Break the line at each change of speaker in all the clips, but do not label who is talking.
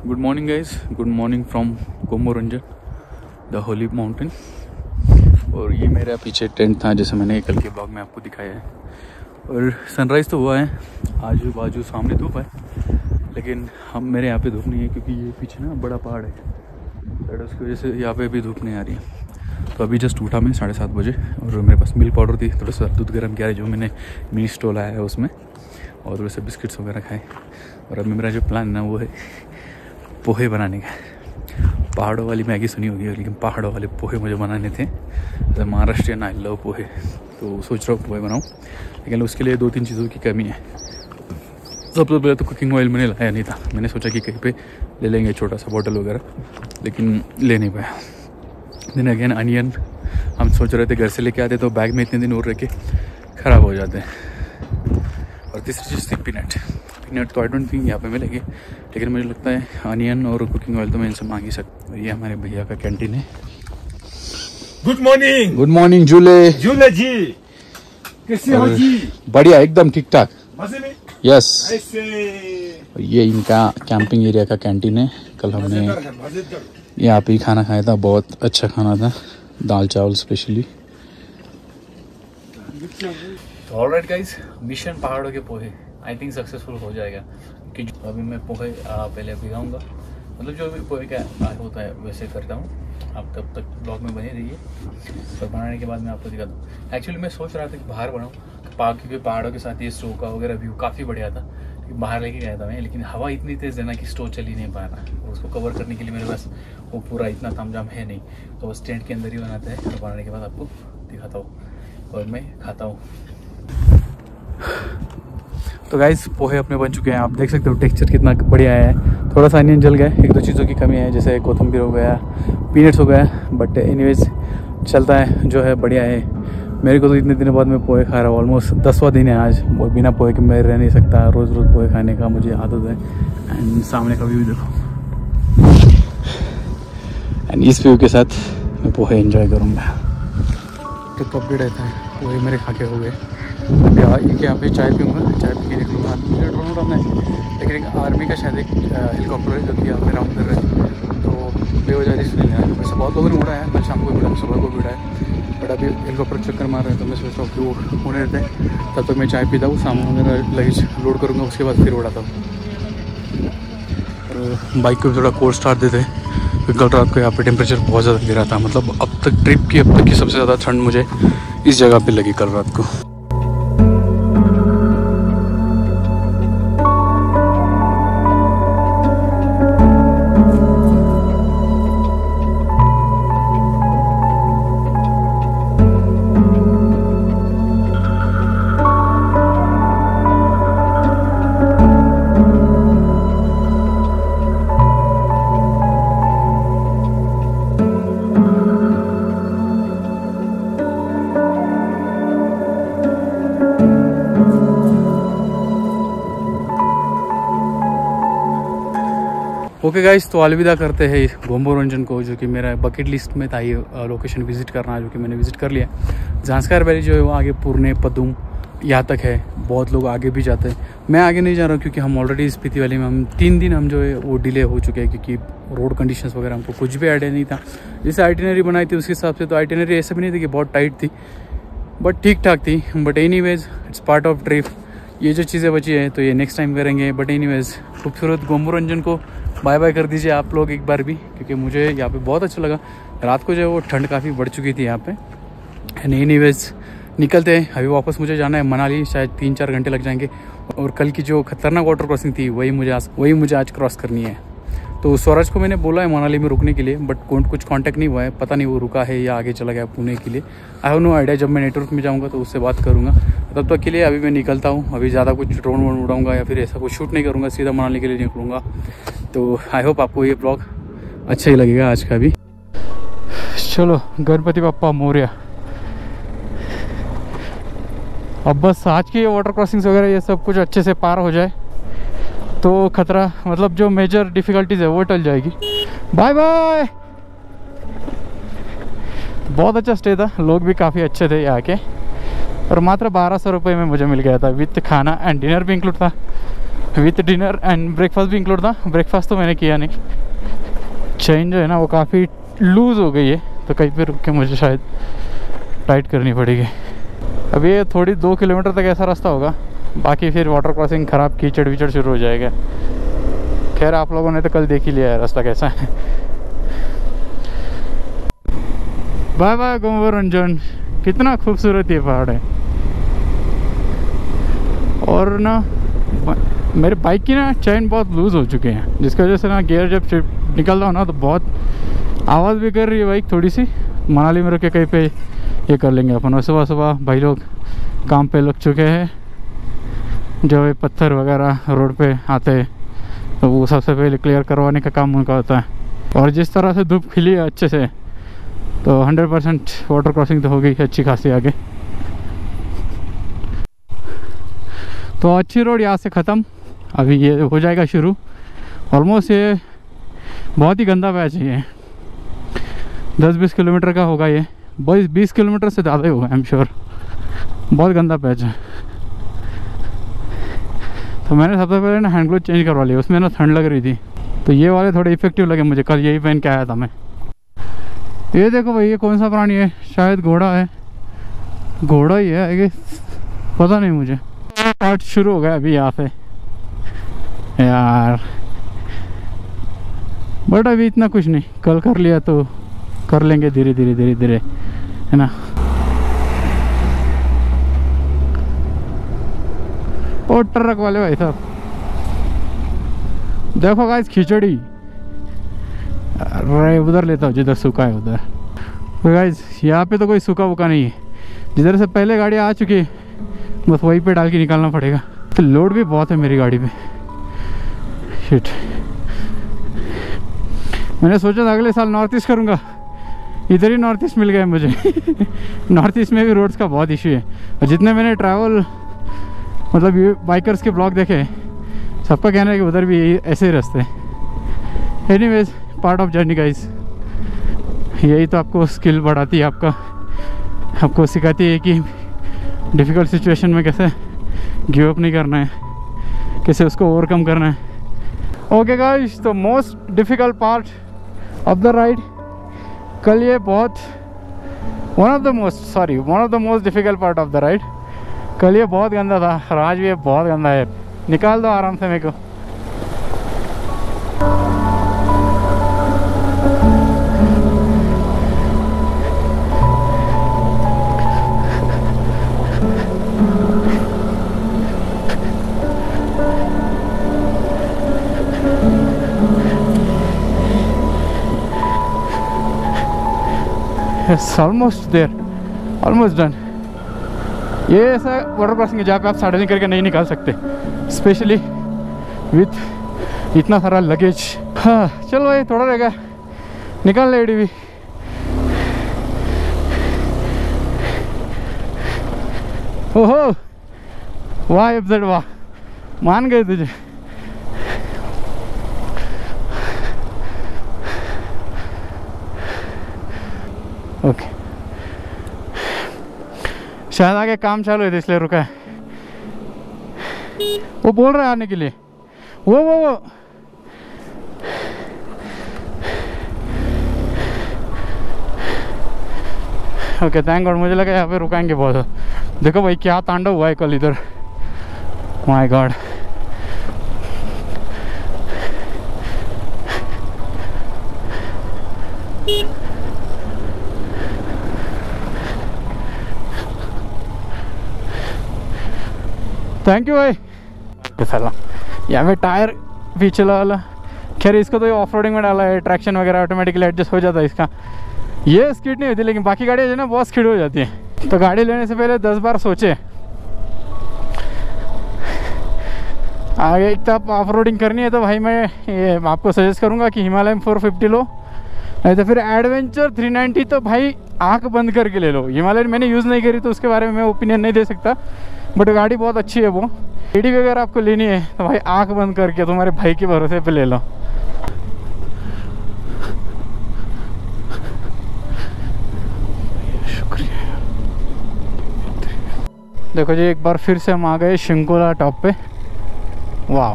Good morning guys, good morning from Gomoranjan the holy mountain. और ये मेरा पीछे टेंट था जैसे मैंने कल के ब्लॉग में आपको दिखाया है। और सनराइज़ तो हुआ है, आजू बाजू सामने धूप है, लेकिन हम मेरे यहाँ पे धूप नहीं है क्योंकि ये पीछे ना बड़ा पहाड़ है, तो उसकी वजह से यहाँ पे भी धूप नहीं आ रही है। तो अभी जस्ट उठा मैं 7:30 बजे और मेरे पास मिल्क पाउडर थी, थोड़ा सा दूध गर्म किया है जो मैंने मिनी स्टोव लाया है उसमें, और वैसे बिस्किट्स वगैरह खाए। और अब मेरा जो प्लान ना वो है पोहे बनाने का। पहाड़ों वाली मैगी सुनी होगी, लेकिन पहाड़ों वाले पोहे मुझे बनाने थे। तो महाराष्ट्रियन आई लव पोहे, तो सोच रहा हूँ पोहे बनाऊँ, लेकिन उसके लिए 2-3 चीज़ों की कमी है। सबसे पहले तो कुकिंग ऑयल मैंने लाया नहीं था, मैंने सोचा कि कहीं पे ले लेंगे छोटा सा बॉटल वगैरह, लेकिन ले नहीं पाया। दिन अगेन अनियन हम सोच रहे थे घर से लेके आते तो बैग में इतने दिन और रह के ख़राब हो जाते हैं। और तीसरी चीज़ थी पीनट तो आई डोंट थिंक यहाँ पे मिलेगी, लेकिन मुझे लगता है अनियन और कुकिंग ऑयल तो मैं इनसे मांग ही सकता। ये हमारे भैया का कैंटीन है।
Good morning.
Good morning July
जी, कैसे हो जी?
बढ़िया, एकदम ठीक ठाक,
मजे में।
यस।
ऐसे
ये इनका कैंपिंग एरिया का कैंटीन है। कल हमने यहाँ पे ही खाना खाया था, बहुत अच्छा खाना था, दाल चावल स्पेशली। तो ऑलराइट गाइस, मिशन पहाड़ों के पोहे आई थिंक सक्सेसफुल हो जाएगा, कि अभी मैं पोहे पहले भिगाऊंगा, मतलब जो भी पोहे का होता है वैसे करता हूँ। आप तब तक ब्लॉग में बने रहिए, और बनाने के बाद मैं आपको दिखाता हूँ। एक्चुअली मैं सोच रहा था कि बाहर बनाऊँ, क्योंकि पहाड़ों के साथ ये स्टोव का वगैरह व्यू काफ़ी बढ़िया था, बाहर लेके गया था मैं, लेकिन हवा इतनी तेज़ है ना कि स्टोव चल ही नहीं पा रहा, और उसको कवर करने के लिए मेरे पास वो पूरा इतना तामझाम है नहीं, तो बस टेंट के अंदर ही बनाते हैं। और बनाने के बाद आपको दिखाता हूँ और मैं खाता हूँ। तो गाइस, पोहे अपने बन चुके हैं, आप देख सकते हो टेक्सचर कितना बढ़िया है। थोड़ा सा अनियन जल गया, 1-2 चीज़ों की कमी है, जैसे कोथिंबीर हो गया, पीनट्स हो गया, बट एनीवेज चलता है, जो है बढ़िया है। मेरे को तो इतने दिनों बाद मैं पोहे खा रहा हूँ, ऑलमोस्ट 10वां दिन है आज, और बिना पोहे के मैं रह नहीं सकता। रोज़ रोज़ पोहे खाने का मुझे आदत है। एंड सामने का व्यू देखो, एंड इस व्यू के साथ मैं पोहे एंजॉय करूँगा। तो कब भी रहता है, पोहे मेरे खा के हो गए। अभी यहाँ पे चाय पीऊँगा, चाय पी के निकलूँगा। मुझे ड्रोन उड़ाना है, लेकिन एक आर्मी का शायद एक हेलीकॉप्टर है जो कि यहाँ पे राउंड कर रहे हैं, तो बेवजह रिस्क नहीं है। वैसे बहुत लोगों ने उड़ा है, कल शाम को भी उड़ा, सुबह को भी उड़ा है, बट अभी हेलीकॉप्टर चक्कर मार रहे हैं, तो मैं सोच रहा हूँ कि वो होने रहते हैं, तब तक मैं चाय पीता हूँ, सामान वगैरह लगेज लोड करूँगा, उसके बाद फिर उड़ाता हूँ। और बाइक को भी थोड़ा कोल्ड स्टार्ट देते हैं, क्योंकि कल रात को यहाँ पे टेम्परेचर बहुत ज़्यादा गिरा था। मतलब अब तक ट्रिप की सबसे ज़्यादा ठंड मुझे इस जगह पे लगी कल रात को। ओके गाइस, तो अलविदा करते हैं गोमोरंजन को, जो कि मेरा बकेट लिस्ट में था ये लोकेशन विजिट करना, जो कि मैंने विजिट कर लिया। झांस्कार वैली जो है वो आगे पुरने पदुम यहाँ तक है, बहुत लोग आगे भी जाते हैं। मैं आगे नहीं जा रहा हूँ क्योंकि हम ऑलरेडी स्पीति वैली में हम 3 दिन हम जो है वो डिले हो चुके हैं, क्योंकि रोड कंडीशंस वगैरह हमको कुछ भी आइडिया नहीं था। जैसे आइटिनरी बनाई थी उसके हिसाब से, तो आइटिनरी ऐसा भी नहीं थी कि बहुत टाइट थी, बट ठीक ठाक थी। But anyways it's part of trip. ये जो चीज़ें बची हैं तो ये नेक्स्ट टाइम करेंगे। बट एनीवेज खूबसूरत गोमोरंजन को बाय बाय कर दीजिए आप लोग एक बार भी, क्योंकि मुझे यहाँ पे बहुत अच्छा लगा। रात को जो है वो ठंड काफ़ी बढ़ चुकी थी यहाँ पे। एंड एनीवेज निकलते हैं, अभी वापस मुझे जाना है मनाली, शायद 3-4 घंटे लग जाएंगे। और कल की जो खतरनाक वाटर क्रॉसिंग थी वही मुझे आज क्रॉस करनी है। तो स्वराज को मैंने बोला है मनाली में रुकने के लिए, बट कुछ कांटेक्ट नहीं हुआ है, पता नहीं वो रुका है या आगे चला गया पुणे के लिए। I have no idea. जब मैं नेटवर्क में जाऊँगा तो उससे बात करूँगा। तब तक के लिए अभी मैं निकलता हूँ। अभी ज़्यादा कुछ ड्रोन वोन उड़ाऊँगा या फिर ऐसा कुछ शूट नहीं करूँगा, सीधा मनाली के लिए निकलूँगा। तो आई होप आपको ये ब्लॉग अच्छा ही लगेगा आज का भी। चलो, गणपति बप्पा मोरया। अब बस आज की वाटर क्रॉसिंग्स वगैरह ये सब कुछ अच्छे से पार हो जाए तो खतरा, मतलब जो मेजर डिफ़िकल्टीज है वो टल जाएगी। Bye bye. बहुत अच्छा स्टे था, लोग भी काफ़ी अच्छे थे यहाँ के, और मात्र 1200 रुपये में मुझे मिल गया था, विथ खाना एंड डिनर भी इंक्लूड था। विथ डिनर एंड ब्रेकफास्ट भी इंक्लूड था। ब्रेकफास्ट तो मैंने किया नहीं, चेन जो है ना वो काफ़ी लूज़ हो गई है, तो कहीं पे रुक के मुझे शायद टाइट करनी पड़ेगी। अब ये थोड़ी 2 किलोमीटर तक ऐसा रास्ता होगा, बाकी फिर वाटर क्रॉसिंग ख़राब कीचड़ विचड़ शुरू हो जाएगा। खैर आप लोगों ने तो कल देख ही लिया है रास्ता कैसा है। Bye bye Gombo Ranjan. कितना खूबसूरत ये पहाड़ है। और ना मेरे बाइक की ना चैन बहुत लूज़ हो चुके हैं, जिसकी वजह से ना गियर जब निकल रहा हो ना तो बहुत आवाज़ भी कर रही है बाइक थोड़ी सी। मनाली में रुक के कहीं पे ये कर लेंगे अपन। और सुबह सुबह भाई लोग काम पे लग चुके हैं, जो ये पत्थर वगैरह रोड पे आते हैं तो वो सबसे पहले क्लियर करवाने का काम उनका होता है। और जिस तरह से धूप खिली है अच्छे से, तो 100% वाटर क्रॉसिंग तो हो गई अच्छी खासी आगे। तो अच्छी रोड यहाँ से ख़त्म, अभी ये हो जाएगा शुरू। ऑलमोस्ट ये बहुत ही गंदा पैच है, 10-20 किलोमीटर का होगा ये, 20 किलोमीटर से ज़्यादा ही होगा आई एम श्योर। बहुत गंदा पैच है। तो मैंने सबसे पहले ना हैंड ग्लोव चेंज करवा लिया, उसमें ना ठंड लग रही थी, तो ये वाले थोड़े इफेक्टिव लगे मुझे। कल यही पहन के आया था मैं। ये देखो भाई, ये कौन सा प्राणी है? शायद घोड़ा है, घोड़ा ही है आई गेस, पता नहीं मुझे। पार्ट शुरू हो गया अभी यहाँ से यार, बट अभी इतना कुछ नहीं, कल कर लिया तो कर लेंगे धीरे धीरे है ना। और ट्रक वाले भाई साहब देखो गाइस, खिचड़ी अरे उधर लेता हूँ जिधर सूखा है उधर। तो गाइस यहाँ पे तो कोई सूखा वूखा नहीं है, जिधर से पहले गाड़ी आ चुकी है बस वहीं पे डाल के निकालना पड़ेगा। तो लोड भी बहुत है मेरी गाड़ी पे, शिट। मैंने सोचा था अगले साल नॉर्थ ईस्ट करूँगा, इधर ही नॉर्थ ईस्ट मिल गया मुझे। नॉर्थ ईस्ट में भी रोड्स का बहुत इशू है, और जितने मैंने ट्रैवल मतलब ये बाइकर्स के ब्लॉग देखे, सबका कहना है कि उधर भी ऐसे ही रास्ते हैं। Anyways part of journey guys, यही तो आपको स्किल बढ़ाती है, आपको सिखाती है कि डिफ़िकल्ट सिचुएशन में कैसे गिव अप नहीं करना है, कैसे उसको ओवरकम करना है। ओके गाइस, तो most difficult part of the ride कल ये बहुत one of the most difficult part of the ride. कल ये बहुत गंदा था और आज भी ये बहुत गंदा है। निकाल दो आराम से मेरे को। It's almost there, almost done। ये ऐसा वाटर क्रॉसिंग है जहाँ पे आप साइडलिंग करके नहीं निकाल सकते, स्पेशली विथ इतना सारा लगेज। हाँ चलो भाई, थोड़ा रहेगा, निकाल ले एडीवी। ओहो वाह एफजेड वाह, मान गए तुझे। ओके शायद आगे काम चालू है इसलिए रुका है। वो बोल रहा है आने के लिए, वो ओके थैंक गॉड। मुझे लगा यहाँ पे रुकाएंगे बहुत। देखो भाई क्या तांडव हुआ है कल इधर, माय गॉड। थैंक यू भाई। साला यहाँ पे टायर पीछे वाला, खैर इसको तो ये ऑफ रोडिंग में डाला है, ट्रैक्शन वगैरह ऑटोमेटिकली एडजस्ट हो जाता है इसका। ये स्किड नहीं होती, लेकिन बाकी गाड़ियाँ जो ना बहुत स्किड हो जाती है। तो गाड़ी लेने से पहले 10 बार सोचे। आगे एक तो ऑफ रोडिंग करनी है तो भाई मैं ये आपको सजेस्ट करूँगा कि हिमालयन 450 लो, नहीं तो फिर एडवेंचर 390 तो भाई आँख बंद करके ले लो। हिमालयन मैंने यूज़ नहीं करी तो उसके बारे में मैं ओपिनियन नहीं दे सकता, बट गाड़ी बहुत अच्छी है। वो एडी वगैरह आपको लेनी है तो भाई आंख बंद करके तुम्हारे भाई के भरोसे पे ले लो। शुक्रिया। देखो जी एक बार फिर से हम आ गए शिंकोला टॉप पे। वाह,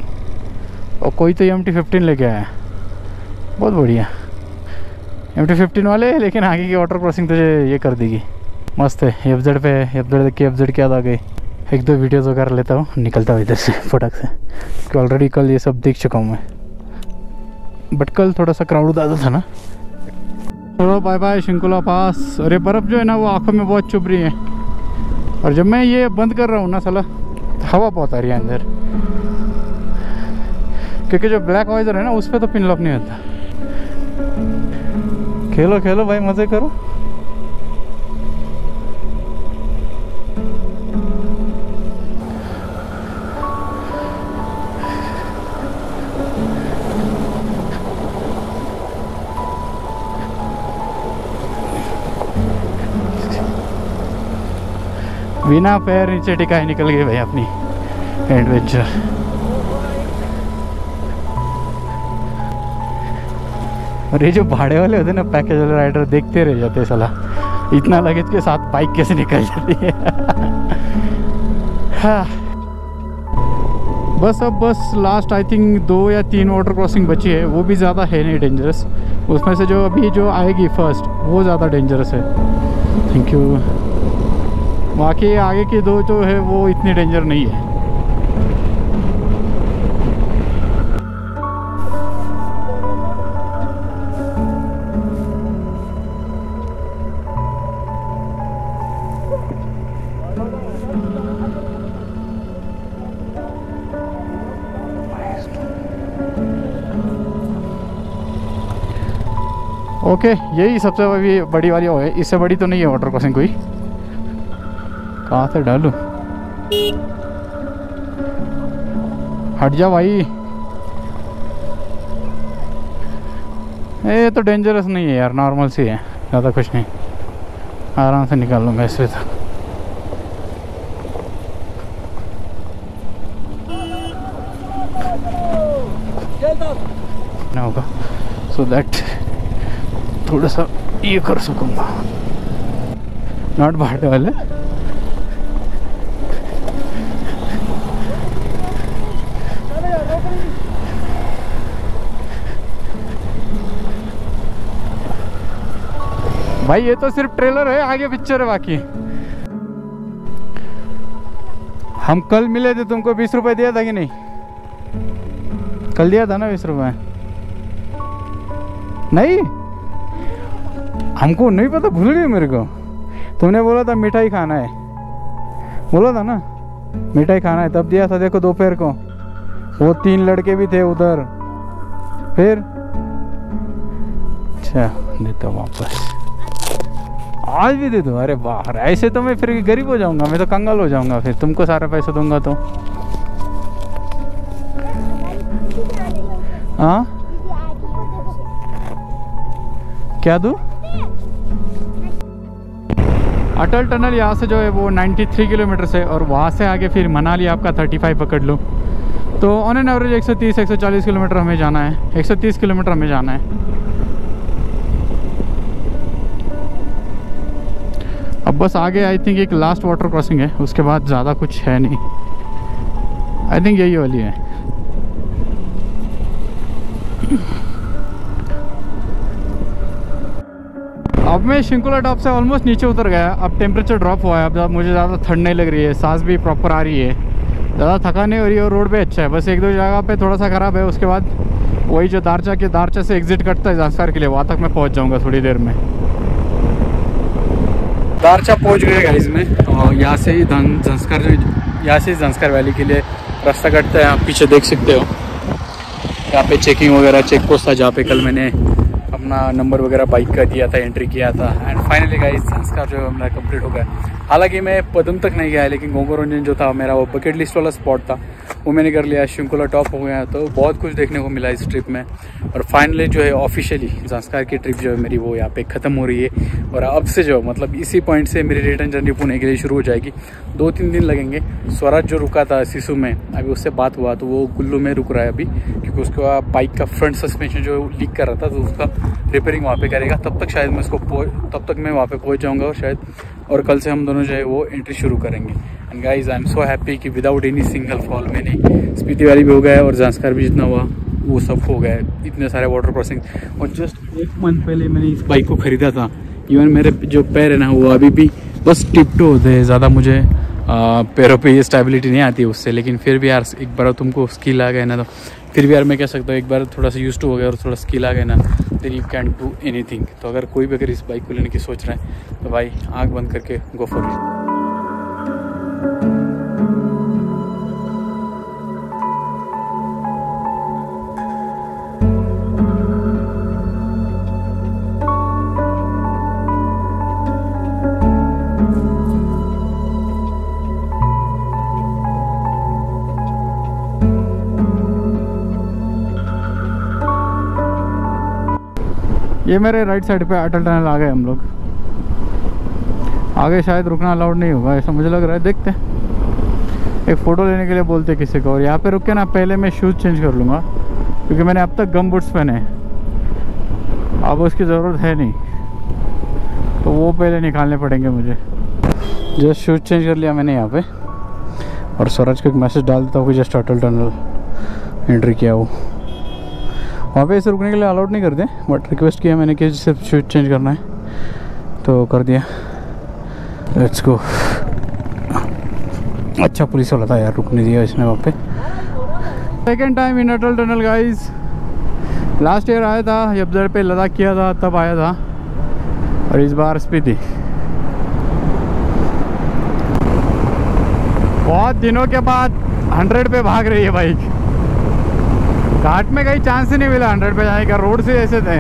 और कोई तो MT-15 लेके आया है, बहुत बढ़िया। MT-15 वाले, लेकिन आगे की वाटर क्रॉसिंग तुझे ये कर देगी, मस्त है। FZ पे FZ देख के FZ के याद आ गई। एक दो वीडियोस वगैरह लेता हूँ, निकलता हूँ इधर से फटक से, क्योंकि ऑलरेडी कल ये सब देख चुका हूँ मैं, बट कल थोड़ा सा क्राउड ज़्यादा था ना। चलो बाय बाय शिंकुला पास। और ये बर्फ़ जो है ना वो आँखों में बहुत चुभ रही है, और जब मैं ये बंद कर रहा हूँ ना साला, हवा बहुत आ रही है अंदर, क्योंकि जो ब्लैक वाइजर है ना उस पर तो पिन लॉक नहीं होता। खेलो खेलो भाई, मज़े करो। बिना पैर नीचे टिकाए निकल गए भाई अपनी एडवेंचर। और ये जो भाड़े वाले होते हैं ना, पैकेज वाले राइडर, देखते रह जाते साला, इतना लगेज के साथ बाइक कैसे निकल जाती है। हाँ। बस लास्ट आई थिंक 2 या 3 वाटर क्रॉसिंग बची है, वो भी ज़्यादा है नहीं डेंजरस। उसमें से जो अभी जो आएगी फर्स्ट वो ज़्यादा डेंजरस है। Thank you. बाकी आगे की 2 जो है वो इतनी डेंजर नहीं है। ओके, यही सबसे बड़ी वाली है, इससे बड़ी तो नहीं है वाटर क्रॉसिंग कोई। कहाँ से डालूं? हट जा भाई, ये तो डेंजरस नहीं है यार, नॉर्मल सी है, ज़्यादा कुछ नहीं, आराम से निकाल लूँगा इससे तो। ना होगा सो दैट थोड़ा सा ये कर सकूँगा, नॉट भाड़े वाले। भाई ये तो सिर्फ ट्रेलर है, आगे पिक्चर है बाकी। हम कल मिले थे, तुमको 20 रुपए दिया था कि नहीं? कल दिया था ना 20 रुपए? नहीं, हमको नहीं पता, भूल गए मेरे को। तुमने बोला था मिठाई खाना है, बोला था ना मिठाई खाना है, तब दिया था। देखो दोपहर को वो 3 लड़के भी थे उधर। फिर अच्छा देता वापस, आज भी दे दो। अरे बाहर, ऐसे तो मैं फिर गरीब हो जाऊंगा, मैं तो कंगाल हो जाऊंगा फिर, तुमको सारे पैसे दूंगा तो। हाँ क्या दूँ? अटल टनल यहाँ से जो है वो 93 किलोमीटर से, और वहाँ से आगे फिर मनाली आपका 35 पकड़ लो, तो ऑन एन एवरेज 130-140 किलोमीटर हमें जाना है, 130 किलोमीटर हमें जाना है। अब बस आगे आई थिंक एक लास्ट वाटर क्रॉसिंग है, उसके बाद ज़्यादा कुछ है नहीं, आई थिंक यही वाली है। अब मैं शिंकुला टॉप से ऑलमोस्ट नीचे उतर गया, अब टेम्परेचर ड्रॉप हुआ है, अब मुझे ज़्यादा ठंड नहीं लग रही है, सांस भी प्रॉपर आ रही है, ज़्यादा थकान नहीं हो रही है, और रोड पे अच्छा है। बस 1-2 जगह पे थोड़ा सा ख़राब है, उसके बाद वही जो दारचा से एग्जिट करता है ज़ांस्कार के लिए, वहाँ तक मैं पहुँच जाऊँगा थोड़ी देर में। दारचा पहुँच गए गाइस में, और यहाँ से ही ज़ांस्कार वैली के लिए रास्ता कटता है। आप पीछे देख सकते हो, यहाँ पे चेकिंग वगैरह चेक पोस्ट था, जहाँ पे कल मैंने अपना नंबर वगैरह बाइक का दिया था, एंट्री किया था। एंड फाइनली गाइस ज़ांस्कार जो है मेरा कंप्लीट हो गया। हालांकि मैं पदम तक नहीं गया, लेकिन गोंगोरंजन जो था मेरा वो बकेट लिस्ट वाला स्पॉट था, वो मैंने कर लिया। शिंकुला टॉप हो गया, तो बहुत कुछ देखने को मिला इस ट्रिप में। और फाइनली जो है ऑफिशियली ज़ांस्कार की ट्रिप जो है मेरी वो यहाँ पे ख़त्म हो रही है। और अब से जो मतलब इसी पॉइंट से मेरी रिटर्न जर्नी पुणे के लिए शुरू हो जाएगी। 2-3 दिन लगेंगे। स्वराज जो रुका था सिसु में, अभी उससे बात हुआ तो वो कुल्लू में रुक रहा है अभी, क्योंकि उसका बाइक का फ्रंट सस्पेंशन जो लीक कर रहा था, तो उसका रिपेयरिंग वहाँ पे करेगा। तब तक मैं वहाँ पे पहुँच जाऊँगा, और शायद और कल से हम दोनों जो है वो एंट्री शुरू करेंगे। And guys I am so happy कि विदाउट एनी सिंगल फॉल मैंने स्पीति वैली भी हो गया और जांस्कर भी जितना हुआ वो सब हो गया, इतने सारे वाटर क्रॉसिंग। और जस्ट 1 मंथ पहले मैंने इस बाइक को ख़रीदा था। इवन मेरे जो पैर है ना वो अभी भी बस टिप टू होते हैं, ज़्यादा मुझे पैरों पे ये स्टेबिलिटी नहीं आती है उससे। लेकिन फिर भी यार एक बार तुमको स्किल आ गए ना, तो फिर भी यार मैं कह सकता हूँ एक बार थोड़ा सा यूज टू हो गया और थोड़ा स्किल आ गया ना, then you can do anything. तो अगर कोई भी अगर इस बाइक को लेने की सोच रहा है तो भाई आँख बंद करके गो फॉर इट। ये मेरे राइट साइड पे अटल टनल आ गए हम लोग। आगे शायद रुकना अलाउड नहीं होगा ऐसा मुझे लग रहा है, देखते हैं। एक फ़ोटो लेने के लिए बोलते किसी को। और यहाँ पे रुक के ना पहले मैं शूज़ चेंज कर लूँगा क्योंकि मैंने अब तक गम बूट्स पहने हैं, अब उसकी ज़रूरत है नहीं, तो वो पहले निकालने पड़ेंगे मुझे। जस्ट शूज़ चेंज कर लिया मैंने यहाँ पे और स्वराज को एक मैसेज डाल देता हूँ कि जस्ट अटल टनल एंट्री किया हो। वहाँ पे ऐसे रुकने के लिए अलाउड नहीं करते, बट रिक्वेस्ट किया मैंने कि सिर्फ शूज चेंज करना है तो कर दिया। Let's go. अच्छा पुलिस वाला था यार, रुकने दिया इसने वहाँ पे। Second time in Atal tunnel guys. Last year आया था जब जब पे लद्दाख किया था तब आया था, और इस बार स्पीति। बहुत दिनों के बाद 100 पे भाग रही है बाइक। घाट में कहीं चांस ही नहीं मिला 100 पे जाने का, रोड से ऐसे थे।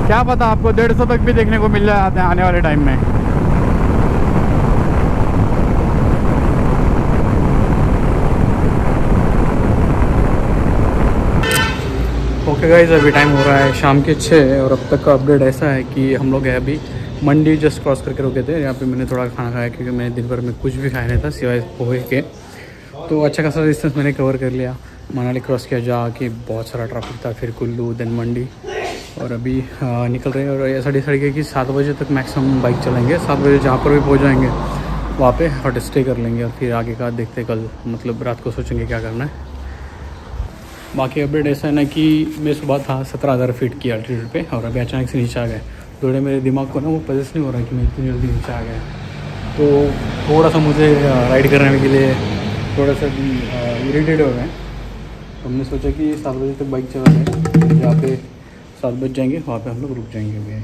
क्या पता आपको 150 तक भी देखने को मिल जाते हैं आने वाले टाइम में। ओके गाइज, अभी टाइम हो रहा है शाम के 6 और अब तक का अपडेट ऐसा है कि हम लोग है अभी मंडी जस्ट क्रॉस करके रुके थे। यहाँ पे मैंने थोड़ा खाना खाया क्योंकि मैंने दिन भर में कुछ भी खाया नहीं था सिवाय पोहे के। तो अच्छा खासा डिस्टेंस मैंने कवर कर लिया। मनाली क्रॉस किया जाके, बहुत सारा ट्रैफिक था, फिर कुल्लू देन मंडी, और अभी निकल रहे हैं। और ऐसा डिसाइड किया कि 7 बजे तक मैक्सिमम बाइक चलाएंगे। 7 बजे जहाँ पर भी पहुँच जाएंगे वहाँ पे हॉट स्टे कर लेंगे और फिर आगे का देखते कल, मतलब रात को सोचेंगे क्या करना है। बाकी अपडेट ऐसा है ना कि मैं सुबह था 17,000 फीट की अल्टीट्यूड पे और अभी अचानक से नीचे आ गए। थोड़े मेरे दिमाग को ना वो पजेस नहीं हो रहा है कि मैं इतनी जल्दी नीचे आ गया। तो थोड़ा सा मुझे राइड करने के लिए थोड़ा सा इरिटेट हो गए। तो हमने सोचा कि 7 बजे तक बाइक चला रहे, जहाँ पे 7 बज जाएंगे वहाँ पे हम लोग रुक जाएंगे।